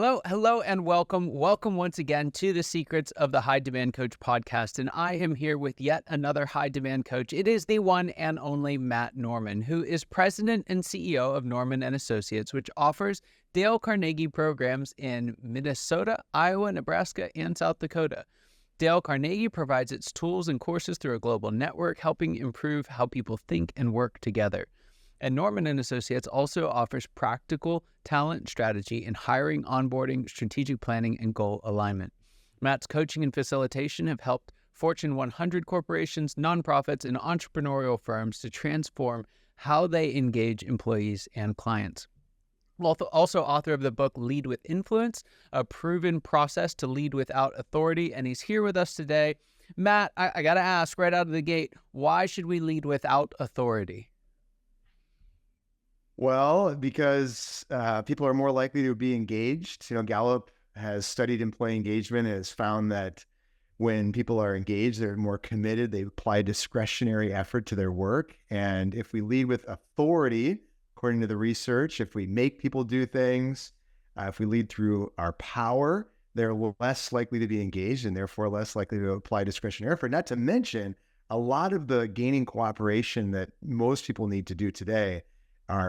Hello, and welcome. Welcome once again to the Secrets of the High Demand Coach podcast. And I am here with yet another high demand coach. It is the one and only Matt Norman, who is president and CEO of Norman and Associates, which offers Dale Carnegie programs in Minnesota, Iowa, Nebraska, and South Dakota. Dale Carnegie provides its tools and courses through a global network, helping improve how people think and work together. And Norman and Associates also offers practical talent strategy in hiring, onboarding, strategic planning, and goal alignment. Matt's coaching and facilitation have helped Fortune 100 corporations, nonprofits, and entrepreneurial firms to transform how they engage employees and clients. Also author of the book Lead with Influence, a proven process to lead without authority, and he's here with us today. Matt, I got to ask right out of the gate, why should we lead without authority? Well, because people are more likely to be engaged. Gallup has studied employee engagement and has found that when people are engaged, they're more committed. They apply discretionary effort to their work. And if we lead with authority, according to the research, if we make people do things, if we lead through our power, they're less likely to be engaged and therefore less likely to apply discretionary effort. Not to mention, a lot of the gaining cooperation that most people need to do today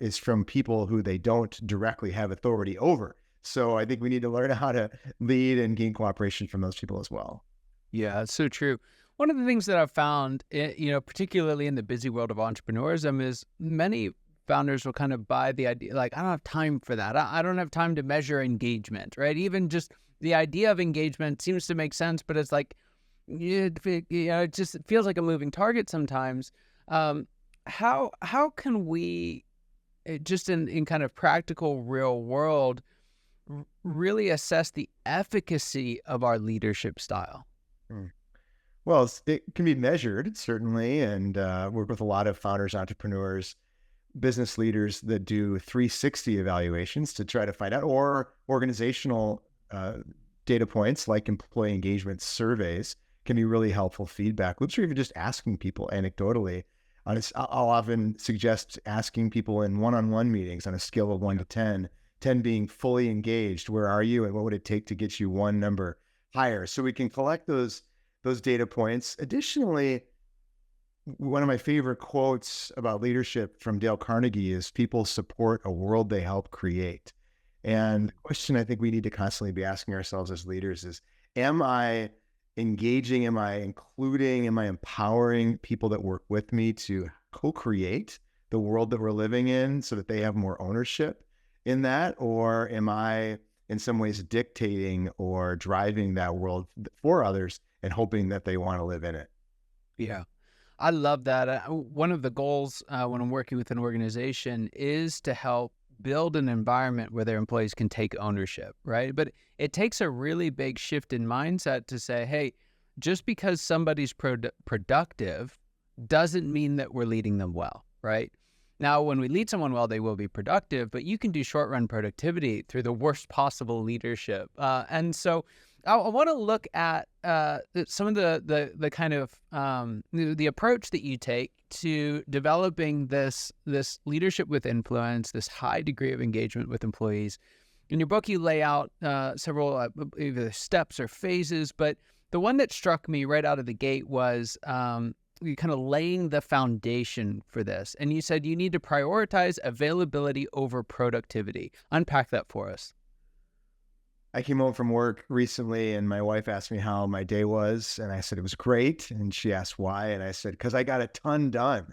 is from people who they don't directly have authority over. So I think we need to learn how to lead and gain cooperation from those people as well. Yeah, it's so true. One of the things that I've found, particularly in the busy world of entrepreneurism, is many founders will kind of buy the idea, like, I don't have time for that. I don't have time to measure engagement, right? Even just the idea of engagement seems to make sense, but it's like, it just feels like a moving target sometimes. How can we, just in kind of practical real world, really assess the efficacy of our leadership style? Well, it can be measured, certainly, and work with a lot of founders, entrepreneurs, business leaders that do 360 evaluations to try to find out, or organizational data points like employee engagement surveys can be really helpful feedback loops, or even just asking people anecdotally. I'll often suggest asking people in one-on-one meetings on a scale of 1 to 10, 10 being fully engaged. Where are you, and what would it take to get you one number higher? So we can collect those data points. Additionally, one of my favorite quotes about leadership from Dale Carnegie is, people support a world they help create. And the question I think we need to constantly be asking ourselves as leaders is, am I engaging, am I including, am I empowering people that work with me to co-create the world that we're living in so that they have more ownership in that? Or am I in some ways dictating or driving that world for others and hoping that they want to live in it? Yeah, I love that. One of the goals when I'm working with an organization is to help build an environment where their employees can take ownership, right? But it takes a really big shift in mindset to say, hey, just because somebody's productive doesn't mean that we're leading them well, right? Now, when we lead someone well, they will be productive, but you can do short-run productivity through the worst possible leadership. And so I want to look at some of the kind of the approach that you take to developing this leadership with influence, this high degree of engagement with employees. In your book, you lay out several either steps or phases, but the one that struck me right out of the gate was you kind of laying the foundation for this. And you said you need to prioritize availability over productivity. Unpack that for us. I came home from work recently and my wife asked me how my day was. And I said, it was great. And she asked why. And I said, because I got a ton done.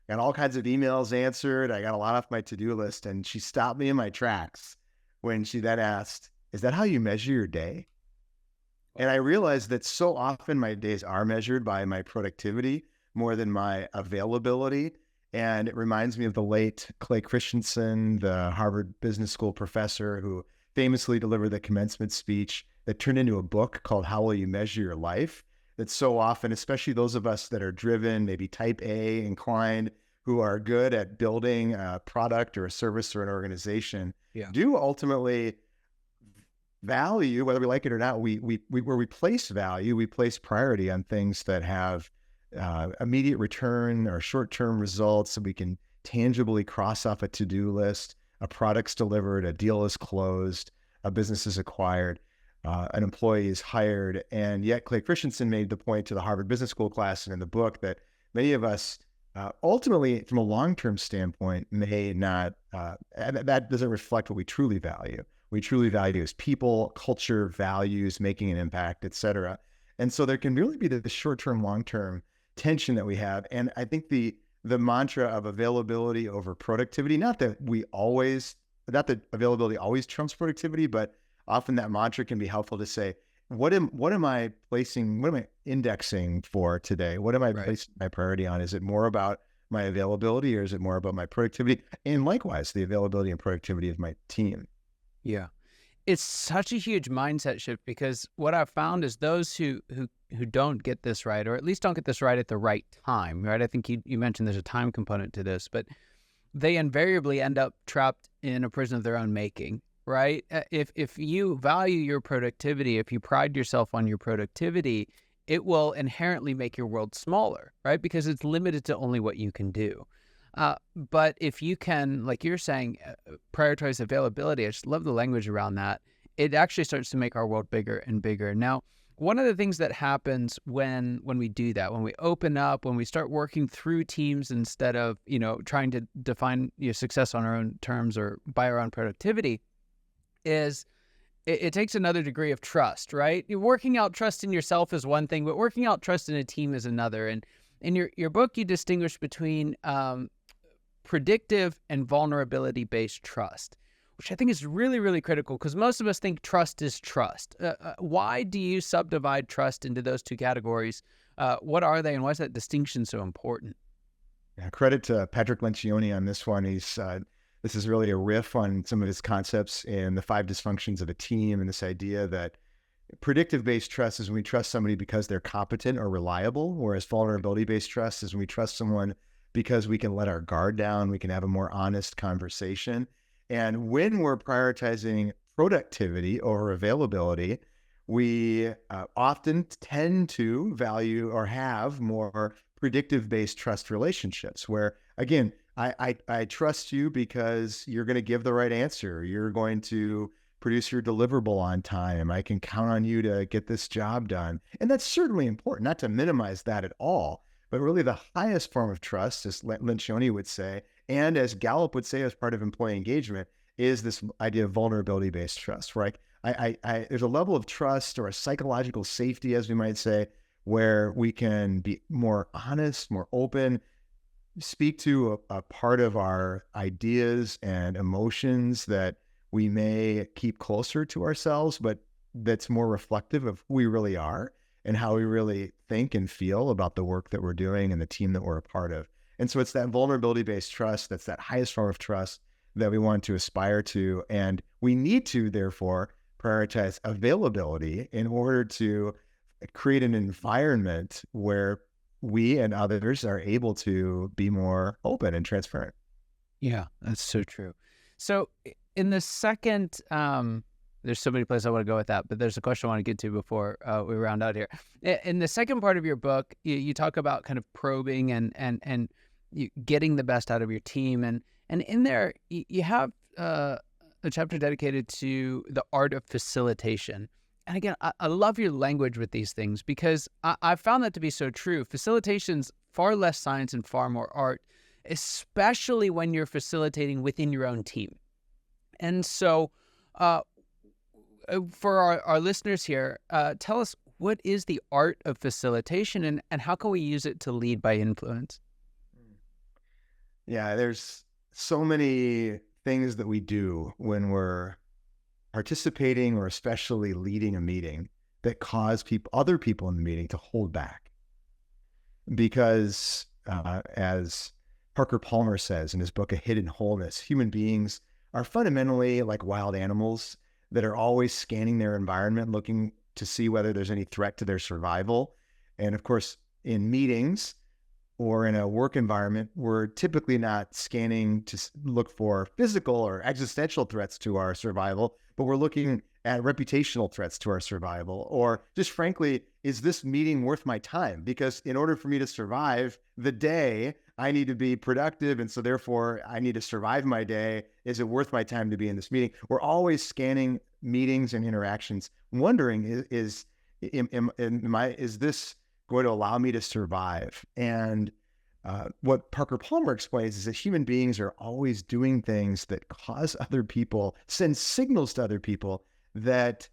Got all kinds of emails answered. I got a lot off my to-do list. And she stopped me in my tracks when she then asked, is that how you measure your day? And I realized that so often my days are measured by my productivity more than my availability. And it reminds me of the late Clay Christensen, the Harvard Business School professor who famously delivered the commencement speech that turned into a book called How Will You Measure Your Life? That so often, especially those of us that are driven, maybe type A inclined, who are good at building a product or a service or an organization, do ultimately value, whether we like it or not, where we place value, we place priority on things that have immediate return or short-term results so we can tangibly cross off a to-do list. A product's delivered, a deal is closed, a business is acquired, an employee is hired. And yet Clay Christensen made the point to the Harvard Business School class and in the book that many of us ultimately, from a long-term standpoint, may not, that doesn't reflect what we truly value. We truly value is people, culture, values, making an impact, et cetera. And so there can really be the short-term, long-term tension that we have. And I think the mantra of availability over productivity, not that availability always trumps productivity, but often that mantra can be helpful to say, what am I indexing for today? What am I placing my priority on? Is it more about my availability or is it more about my productivity? And likewise, the availability and productivity of my team. Yeah. It's such a huge mindset shift, because what I've found is those who don't get this right, or at least don't get this right at the right time, right? I think you mentioned there's a time component to this, but they invariably end up trapped in a prison of their own making, right? If you value your productivity, if you pride yourself on your productivity, it will inherently make your world smaller, right? Because it's limited to only what you can do. But if you can, like you're saying, prioritize availability, I just love the language around that. It actually starts to make our world bigger and bigger. Now, one of the things that happens when we do that, when we open up, when we start working through teams instead of, trying to define success on our own terms or by our own productivity, is it takes another degree of trust, right? Working out trust in yourself is one thing, but working out trust in a team is another. And in your book, you distinguish between predictive and vulnerability-based trust, which I think is really, really critical, because most of us think trust is trust. Why do you subdivide trust into those two categories? What are they, and why is that distinction so important? Yeah, credit to Patrick Lencioni on this one. This is really a riff on some of his concepts in the 5 dysfunctions of a team, and this idea that predictive-based trust is when we trust somebody because they're competent or reliable, whereas vulnerability-based trust is when we trust someone because we can let our guard down, we can have a more honest conversation. And when we're prioritizing productivity over availability, we often tend to value or have more predictive-based trust relationships where, again, I trust you because you're going to give the right answer. You're going to produce your deliverable on time. I can count on you to get this job done. And that's certainly important, not to minimize that at all. But really the highest form of trust, as Lencioni would say, and as Gallup would say as part of employee engagement, is this idea of vulnerability-based trust, right? There's a level of trust or a psychological safety, as we might say, where we can be more honest, more open, speak to a part of our ideas and emotions that we may keep closer to ourselves, but that's more reflective of who we really are and how we really think and feel about the work that we're doing and the team that we're a part of. And so it's that vulnerability-based trust, that's that highest form of trust that we want to aspire to. And we need to, therefore, prioritize availability in order to create an environment where we and others are able to be more open and transparent. Yeah, that's so true. So in the second, there's so many places I want to go with that, but there's a question I want to get to before we round out here. In the second part of your book, you talk about kind of probing and getting the best out of your team. And in there, you have a chapter dedicated to the art of facilitation. And again, I love your language with these things, because I found that to be so true. Facilitation's far less science and far more art, especially when you're facilitating within your own team. And so for our listeners here, tell us, what is the art of facilitation and how can we use it to lead by influence? Yeah, there's so many things that we do when we're participating or especially leading a meeting that cause other people in the meeting to hold back. Because as Parker Palmer says in his book, A Hidden Wholeness, human beings are fundamentally like wild animals that are always scanning their environment, looking to see whether there's any threat to their survival. And of course, in meetings or in a work environment, we're typically not scanning to look for physical or existential threats to our survival, but we're looking at reputational threats to our survival, or just frankly, is this meeting worth my time? Because in order for me to survive the day, I need to be productive. And so therefore I need to survive my day. Is it worth my time to be in this meeting? We're always scanning meetings and interactions wondering, is this going to allow me to survive? And what Parker Palmer explains is that human beings are always doing things that cause other people, send signals to other people that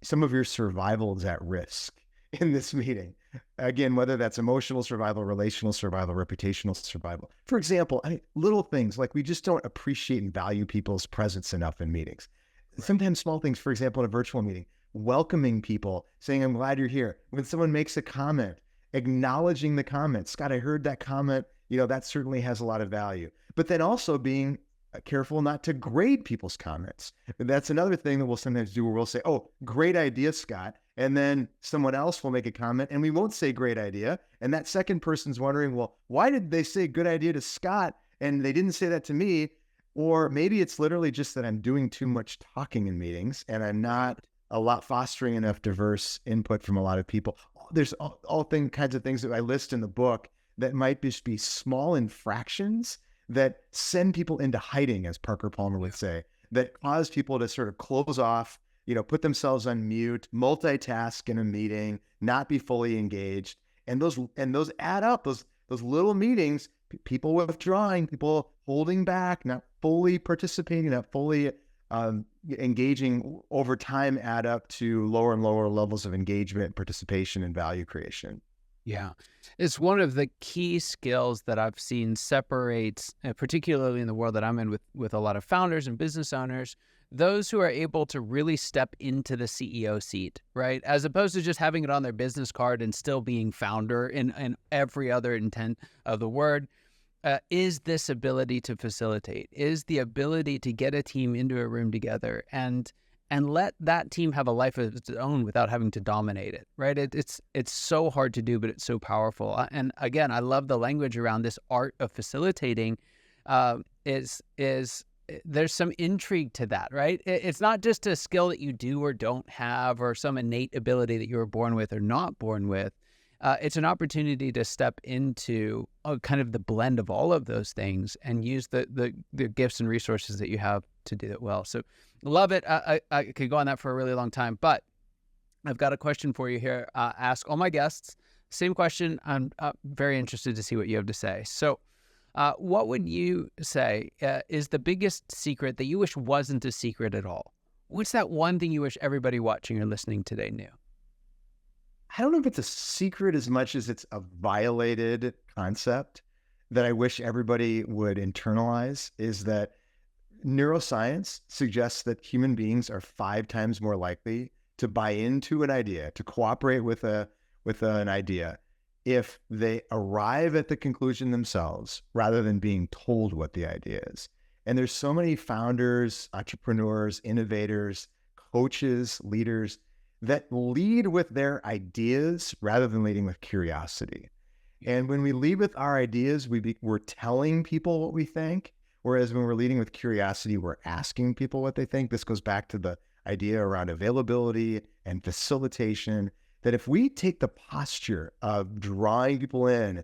some of your survival is at risk in this meeting. Again, whether that's emotional survival, relational survival, reputational survival. For example, little things like we just don't appreciate and value people's presence enough in meetings. Right. Sometimes small things, for example, in a virtual meeting, welcoming people, saying, I'm glad you're here. When someone makes a comment, acknowledging the comment. Scott, I heard that comment. That certainly has a lot of value. But then also being careful not to grade people's comments. That's another thing that we'll sometimes do, where we'll say, oh, great idea, Scott. And then someone else will make a comment and we won't say great idea. And that second person's wondering, well, why did they say good idea to Scott and they didn't say that to me? Or maybe it's literally just that I'm doing too much talking in meetings and I'm not fostering enough diverse input from a lot of people. There's all kinds of things that I list in the book that might just be small infractions that send people into hiding, as Parker Palmer would say, that cause people to sort of close off, put themselves on mute, multitask in a meeting, not be fully engaged. And those add up, those little meetings, people withdrawing, people holding back, not fully participating, not fully engaging, over time add up to lower and lower levels of engagement, participation, and value creation. Yeah. It's one of the key skills that I've seen separates, particularly in the world that I'm in with a lot of founders and business owners, those who are able to really step into the CEO seat, right? As opposed to just having it on their business card and still being founder in every other intent of the word. Is this ability to facilitate, is the ability to get a team into a room together and let that team have a life of its own without having to dominate it, right? It's so hard to do, but it's so powerful. And again, I love the language around this art of facilitating. There's some intrigue to that, right? It's not just a skill that you do or don't have, or some innate ability that you were born with or not born with. It's an opportunity to step into kind of the blend of all of those things and use the gifts and resources that you have to do it well. So love it. I could go on that for a really long time, but I've got a question for you here. Ask all my guests. Same question. I'm very interested to see what you have to say. So what would you say is the biggest secret that you wish wasn't a secret at all? What's that one thing you wish everybody watching or listening today knew? I don't know if it's a secret as much as it's a violated concept that I wish everybody would internalize, is that neuroscience suggests that human beings are 5 times more likely to buy into an idea, to cooperate with an idea, if they arrive at the conclusion themselves rather than being told what the idea is. And there's so many founders, entrepreneurs, innovators, coaches, leaders that lead with their ideas rather than leading with curiosity. And when we lead with our ideas, we're telling people what we think. Whereas when we're leading with curiosity, we're asking people what they think. This goes back to the idea around availability and facilitation, that if we take the posture of drawing people in,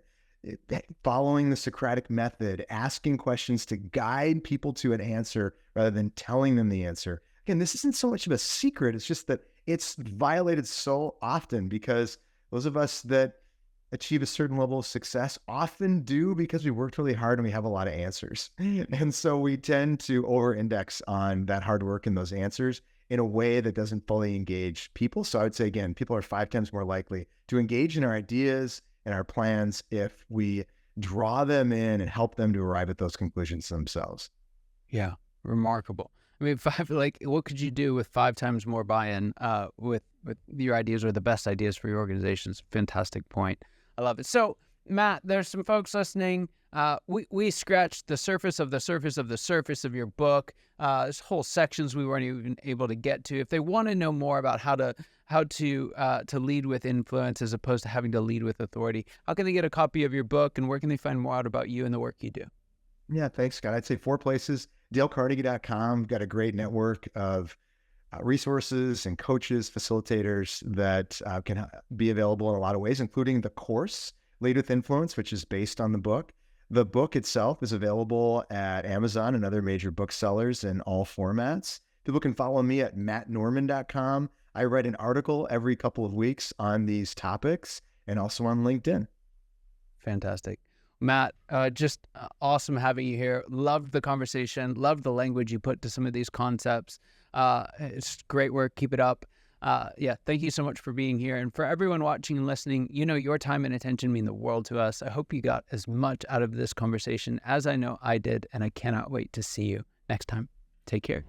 following the Socratic method, asking questions to guide people to an answer rather than telling them the answer. Again, this isn't so much of a secret. It's just that it's violated so often, because those of us that achieve a certain level of success often do because we worked really hard and we have a lot of answers. And so we tend to over-index on that hard work and those answers in a way that doesn't fully engage people. So I would say, again, people are 5 times more likely to engage in our ideas and our plans if we draw them in and help them to arrive at those conclusions themselves. Yeah, remarkable. I mean, what could you do with 5 times more buy-in with your ideas, or the best ideas for your organizations? Fantastic point. I love it. So, Matt, there's some folks listening. We scratched the surface of the surface of the surface of your book. There's whole sections we weren't even able to get to. If they want to know more about how to lead with influence as opposed to having to lead with authority, how can they get a copy of your book, and where can they find more out about you and the work you do? Yeah, thanks, Scott. I'd say 4 places. DaleCarnegie.com, got a great network of resources and coaches, facilitators that can be available in a lot of ways, including the course, Lead with Influence, which is based on the book. The book itself is available at Amazon and other major booksellers in all formats. People can follow me at mattnorman.com. I write an article every couple of weeks on these topics and also on LinkedIn. Fantastic. Matt, just awesome having you here. Loved the conversation. Loved the language you put to some of these concepts. It's great work. Keep it up. Thank you so much for being here. And for everyone watching and listening, your time and attention mean the world to us. I hope you got as much out of this conversation as I know I did, and I cannot wait to see you next time. Take care.